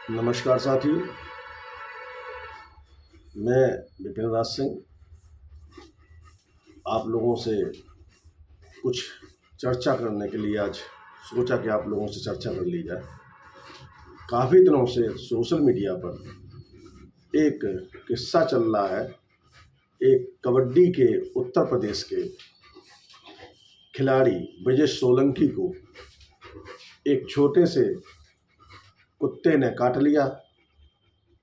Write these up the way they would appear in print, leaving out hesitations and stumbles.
नमस्कार साथियों, मैं विपिन राज सिंह आप लोगों से कुछ चर्चा करने के लिए आज सोचा कि आप लोगों से चर्चा कर ली जाए। काफ़ी दिनों से सोशल मीडिया पर एक किस्सा चल रहा है। एक कबड्डी के उत्तर प्रदेश के खिलाड़ी विजय सोलंकी को एक छोटे से कुत्ते ने काट लिया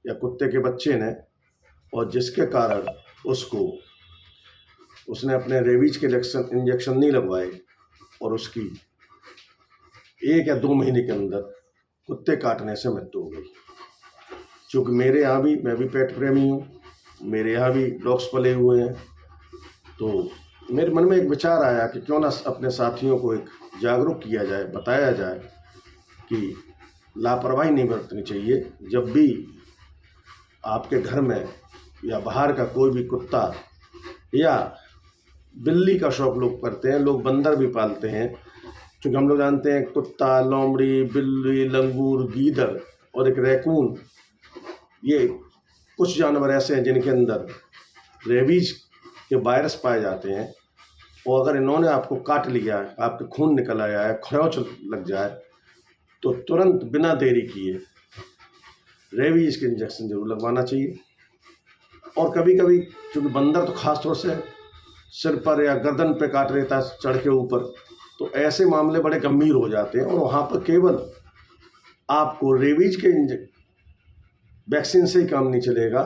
या कुत्ते के बच्चे ने, और जिसके कारण उसने अपने रेबीज के इंजेक्शन नहीं लगवाए और उसकी 1 या 2 महीने के अंदर कुत्ते काटने से मृत्यु हो गई। चूँकि मेरे यहाँ भी, मैं भी पेट प्रेमी हूँ, मेरे यहाँ भी डॉग्स पले हुए हैं, तो मेरे मन में एक विचार आया कि क्यों ना अपने साथियों को एक जागरूक किया जाए, बताया जाए कि लापरवाही नहीं बरतनी चाहिए। जब भी आपके घर में या बाहर का कोई भी कुत्ता या बिल्ली का शौक लोग करते हैं, लोग बंदर भी पालते हैं, क्योंकि हम लोग जानते हैं कुत्ता, लोमड़ी, बिल्ली, लंगूर, गीदड़ और एक रैकून, ये कुछ जानवर ऐसे हैं जिनके अंदर रेबीज के वायरस पाए जाते हैं। और अगर इन्होंने आपको काट लिया, आपके खून निकल आया है, खरोंच लग जाए, तो तुरंत बिना देरी किए रेबीज के इंजेक्शन जरूर लगवाना चाहिए। और कभी कभी क्योंकि बंदर तो खास तौर से सिर पर या गर्दन पे काट लेता है चढ़ के ऊपर, तो ऐसे मामले बड़े गंभीर हो जाते हैं। और वहाँ पर केवल आपको रेबीज के वैक्सीन से ही काम नहीं चलेगा,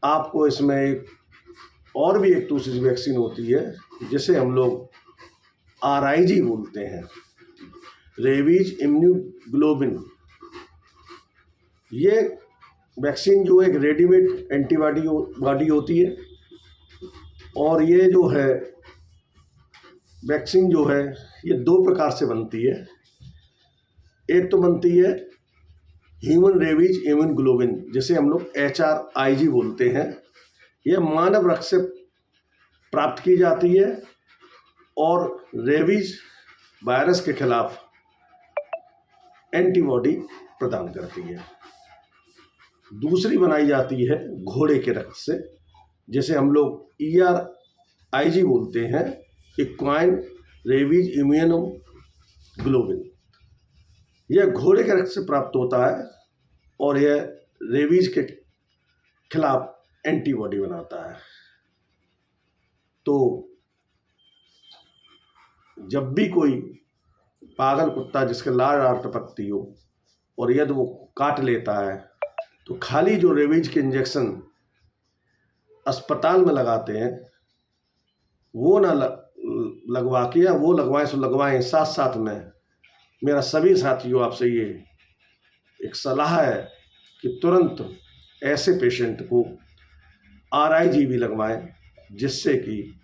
आपको इसमें और भी एक दूसरी वैक्सीन होती है जिसे हम लोग RIG बोलते हैं, रेबीज इम्यूनोग्लोबिन। ये वैक्सीन जो एक रेडीमेड एंटीबॉडी होती है, और ये जो है वैक्सीन जो है ये 2 प्रकार से बनती है। एक तो बनती है ह्यूमन रेबीज इम्यूनोग्लोबिन, जिसे हम लोग HRIG बोलते हैं। यह मानव रक्त से प्राप्त की जाती है और रेबीज वायरस के खिलाफ एंटीबॉडी प्रदान करती है। दूसरी बनाई जाती है घोड़े के रक्त से, जिसे हम लोग ERIG बोलते हैं, इक्वाइन रेबीज इम्यूनोग्लोबिन। यह घोड़े के रक्त से प्राप्त होता है और यह रेबीज के खिलाफ एंटीबॉडी बनाता है। तो जब भी कोई पागल कुत्ता जिसके लार टपकती हो और यदि वो काट लेता है, तो खाली जो रेबीज के इंजेक्शन अस्पताल में लगाते हैं वो ना लगवा के, या वो लगवाएं सो लगवाएं, साथ साथ में मेरा सभी साथियों आपसे ये एक सलाह है कि तुरंत ऐसे पेशेंट को RIG भी लगवाएं, जिससे कि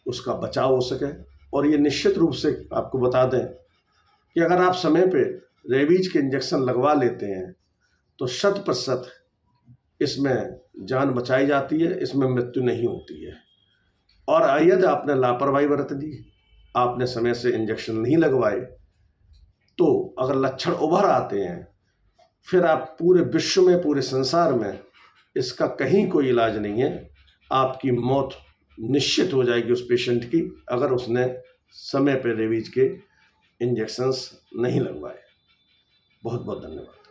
उसका बचाव हो सके। और ये निश्चित रूप से आपको बता दें कि अगर आप समय पे रेबीज के इंजेक्शन लगवा लेते हैं तो 100% इसमें जान बचाई जाती है, इसमें मृत्यु नहीं होती है। और यदि आपने लापरवाही बरत दी, आपने समय से इंजेक्शन नहीं लगवाए, तो अगर लक्षण उभर आते हैं, फिर आप पूरे विश्व में, पूरे संसार में इसका कहीं कोई इलाज नहीं है। आपकी मौत निश्चित हो जाएगी उस पेशेंट की, अगर उसने समय पर रेबीज के इंजेक्शंस नहीं लगवाए। बहुत बहुत धन्यवाद।